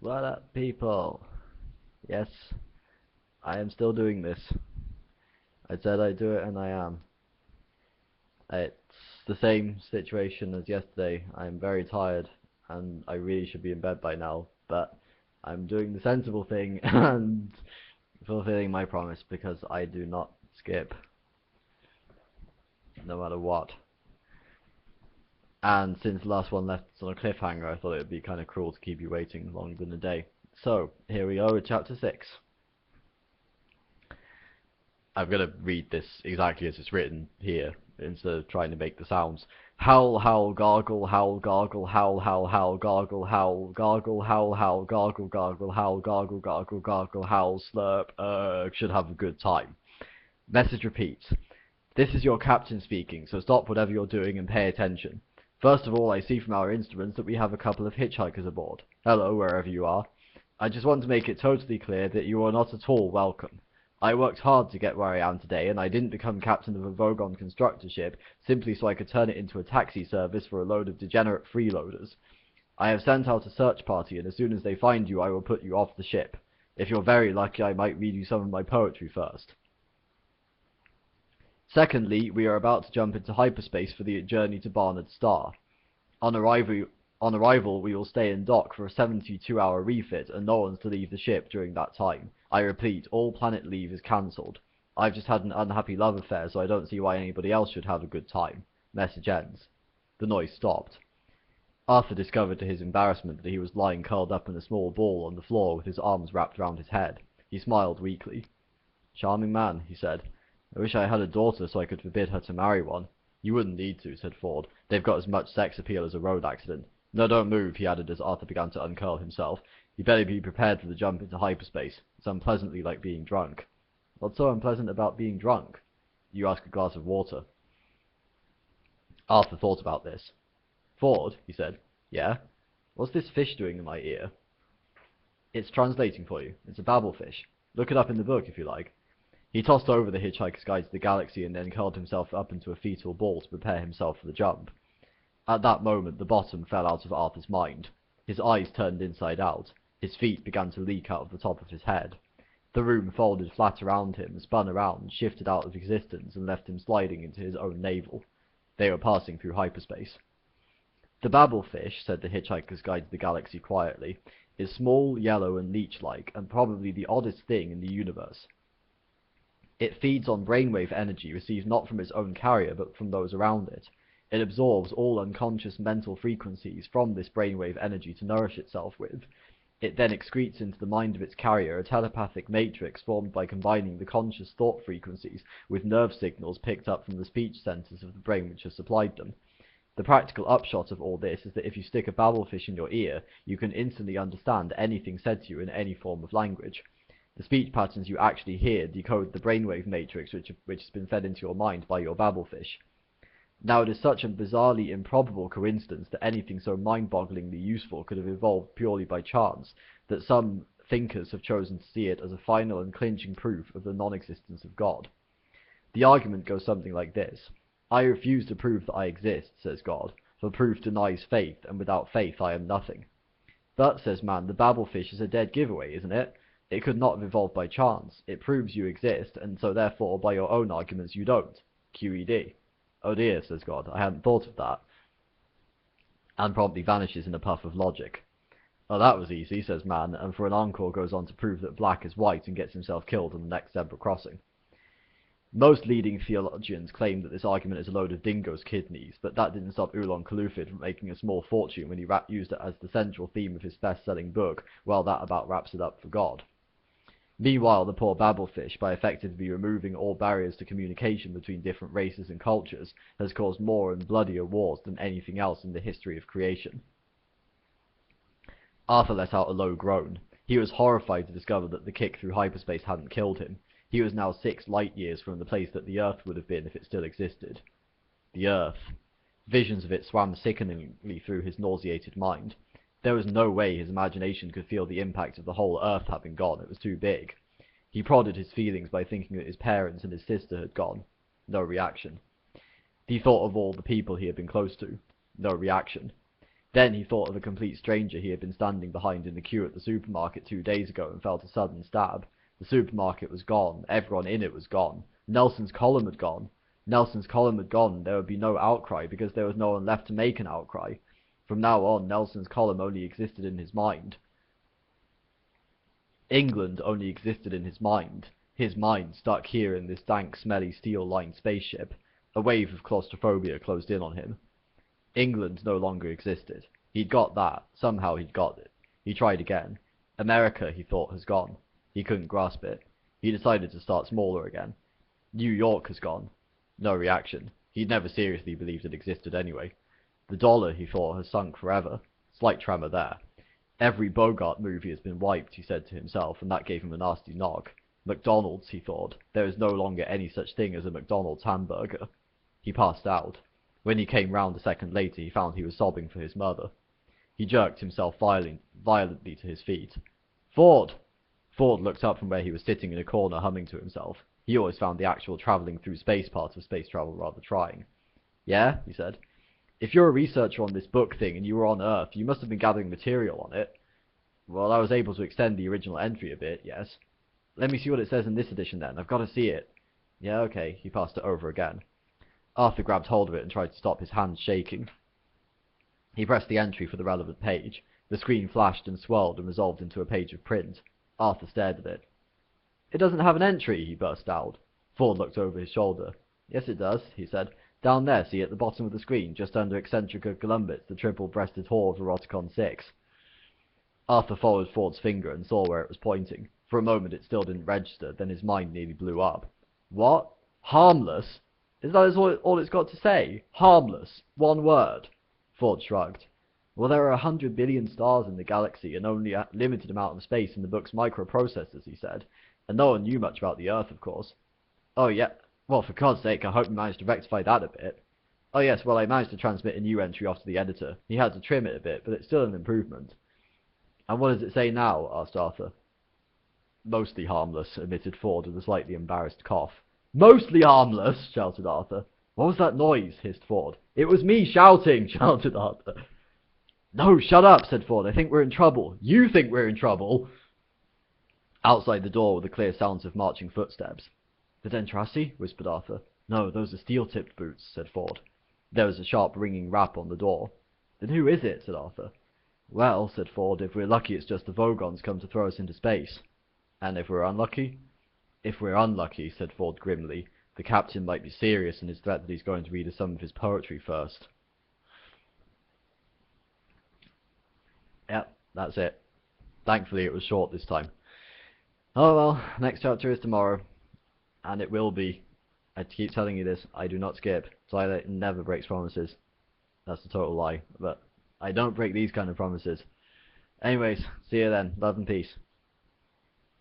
What up, people? Yes, I am still doing this. I said I'd do it, and I am. It's the same situation as yesterday. I'm very tired, and I really should be in bed by now, but I'm doing the sensible thing and fulfilling my promise because I do not skip, no matter what. And since the last one left us on a cliffhanger, I thought it would be kind of cruel to keep you waiting longer than a day. So, here we are with chapter 6. I'm going to read this exactly as it's written here, instead of trying to make the sounds. Howl, howl, gargle, howl, gargle, howl, howl, howl, gargle, howl, gargle, howl, howl, gargle, gargle, howl, gargle, gargle, gargle, howl, slurp, should have a good time. Message repeats. This is your captain speaking, so stop whatever you're doing and pay attention. First of all, I see from our instruments that we have a couple of hitchhikers aboard. Hello, wherever you are. I just want to make it totally clear that you are not at all welcome. I worked hard to get where I am today, and I didn't become captain of a Vogon constructor ship simply so I could turn it into a taxi service for a load of degenerate freeloaders. I have sent out a search party, and as soon as they find you, I will put you off the ship. If you're very lucky, I might read you some of my poetry first. Secondly, we are about to jump into hyperspace for the journey to Barnard Star. On arrival, we will stay in dock for a 72-hour refit, and no one's to leave the ship during that time. I repeat, all planet leave is cancelled. I've just had an unhappy love affair, so I don't see why anybody else should have a good time. Message ends. The noise stopped. Arthur discovered to his embarrassment that he was lying curled up in a small ball on the floor with his arms wrapped round his head. He smiled weakly. Charming man, he said. I wish I had a daughter so I could forbid her to marry one. You wouldn't need to, said Ford. They've got as much sex appeal as a road accident. No, don't move, he added as Arthur began to uncurl himself. You better be prepared for the jump into hyperspace. It's unpleasantly like being drunk. What's so unpleasant about being drunk? You ask a glass of water. Arthur thought about this. Ford, he said. Yeah? What's this fish doing in my ear? It's translating for you. It's a babblefish. Look it up in the book if you like. He tossed over the Hitchhiker's Guide to the Galaxy and then curled himself up into a fetal ball to prepare himself for the jump. At that moment, the bottom fell out of Arthur's mind. His eyes turned inside out. His feet began to leak out of the top of his head. The room folded flat around him, spun around, shifted out of existence, and left him sliding into his own navel. They were passing through hyperspace. The babblefish, said the Hitchhiker's Guide to the Galaxy quietly, is small, yellow, and leech-like, and probably the oddest thing in the universe. It feeds on brainwave energy received not from its own carrier, but from those around it. It absorbs all unconscious mental frequencies from this brainwave energy to nourish itself with. It then excretes into the mind of its carrier a telepathic matrix formed by combining the conscious thought frequencies with nerve signals picked up from the speech centers of the brain which have supplied them. The practical upshot of all this is that if you stick a babblefish in your ear, you can instantly understand anything said to you in any form of language. The speech patterns you actually hear decode the brainwave matrix which has been fed into your mind by your babblefish. Now it is such a bizarrely improbable coincidence that anything so mind-bogglingly useful could have evolved purely by chance, that some thinkers have chosen to see it as a final and clinching proof of the non-existence of God. The argument goes something like this. I refuse to prove that I exist, says God, for proof denies faith, and without faith I am nothing. But, says man, the babblefish is a dead giveaway, isn't it? It could not have evolved by chance. It proves you exist, and so therefore, by your own arguments, you don't. QED. Oh dear, says God, I hadn't thought of that. And promptly vanishes in a puff of logic. Oh, that was easy, says man, and for an encore goes on to prove that black is white and gets himself killed on the next zebra crossing. Most leading theologians claim that this argument is a load of dingo's kidneys, but that didn't stop Oolong Kalufid from making a small fortune when he used it as the central theme of his best-selling book, Well, That About Wraps It Up for God. Meanwhile, the poor babblefish, by effectively removing all barriers to communication between different races and cultures, has caused more and bloodier wars than anything else in the history of creation. Arthur let out a low groan. He was horrified to discover that the kick through hyperspace hadn't killed him. He was now 6 light-years from the place that the Earth would have been if it still existed. The Earth. Visions of it swam sickeningly through his nauseated mind. There was no way his imagination could feel the impact of the whole Earth having gone. It was too big. He prodded his feelings by thinking that his parents and his sister had gone. No reaction. He thought of all the people he had been close to. No reaction. Then he thought of a complete stranger he had been standing behind in the queue at the supermarket 2 days ago and felt a sudden stab. The supermarket was gone. Everyone in it was gone. Nelson's column had gone. Nelson's column had gone. There would be no outcry because there was no one left to make an outcry. From now on, Nelson's column only existed in his mind. England only existed in his mind. His mind stuck here in this dank, smelly, steel-lined spaceship. A wave of claustrophobia closed in on him. England no longer existed. He'd got that. Somehow he'd got it. He tried again. America, he thought, has gone. He couldn't grasp it. He decided to start smaller again. New York has gone. No reaction. He'd never seriously believed it existed anyway. The dollar, he thought, has sunk forever. Slight tremor there. Every Bogart movie has been wiped, he said to himself, and that gave him a nasty knock. McDonald's, he thought. There is no longer any such thing as a McDonald's hamburger. He passed out. When he came round a second later, he found he was sobbing for his mother. He jerked himself violently to his feet. Ford! Ford looked up from where he was sitting in a corner humming to himself. He always found the actual travelling through space part of space travel rather trying. Yeah, he said. If you're a researcher on this book thing and you were on Earth, you must have been gathering material on it. Well, I was able to extend the original entry a bit, yes. Let me see what it says in this edition then. I've got to see it. Yeah, okay. He passed it over again. Arthur grabbed hold of it and tried to stop his hands shaking. He pressed the entry for the relevant page. The screen flashed and swirled and resolved into a page of print. Arthur stared at it. It doesn't have an entry, he burst out. Ford looked over his shoulder. Yes, it does, he said. Down there, see, at the bottom of the screen, just under Eccentrica Columbus, the triple-breasted whore of Eroticon 6. Arthur followed Ford's finger and saw where it was pointing. For a moment it still didn't register, then his mind nearly blew up. What? Harmless? Is that all it's got to say? Harmless. One word. Ford shrugged. Well, there are 100 billion stars in the galaxy and only a limited amount of space in the book's microprocessors, he said. And no one knew much about the Earth, of course. Oh, yeah. Well, for God's sake, I hope you managed to rectify that a bit. Oh, yes, well, I managed to transmit a new entry off to the editor. He had to trim it a bit, but it's still an improvement. And what does it say now? Asked Arthur. Mostly harmless, admitted Ford with a slightly embarrassed cough. Mostly harmless, shouted Arthur. What was that noise? Hissed Ford. It was me shouting, shouted Arthur. No, shut up, said Ford. I think we're in trouble. You think we're in trouble? Outside the door were the clear sounds of marching footsteps. The Dentrasi? Whispered Arthur. No, those are steel-tipped boots, said Ford. There was a sharp ringing rap on the door. Then who is it? Said Arthur. Well, said Ford, if we're lucky it's just the Vogons come to throw us into space. And if we're unlucky? If we're unlucky, said Ford grimly, the captain might be serious in his threat that he's going to read us some of his poetry first. Yep, that's it. Thankfully it was short this time. Oh well, next chapter is tomorrow. And it will be. I keep telling you this, I do not skip. Twilight never breaks promises. That's a total lie, but I don't break these kind of promises. Anyways, see you then. Love and peace.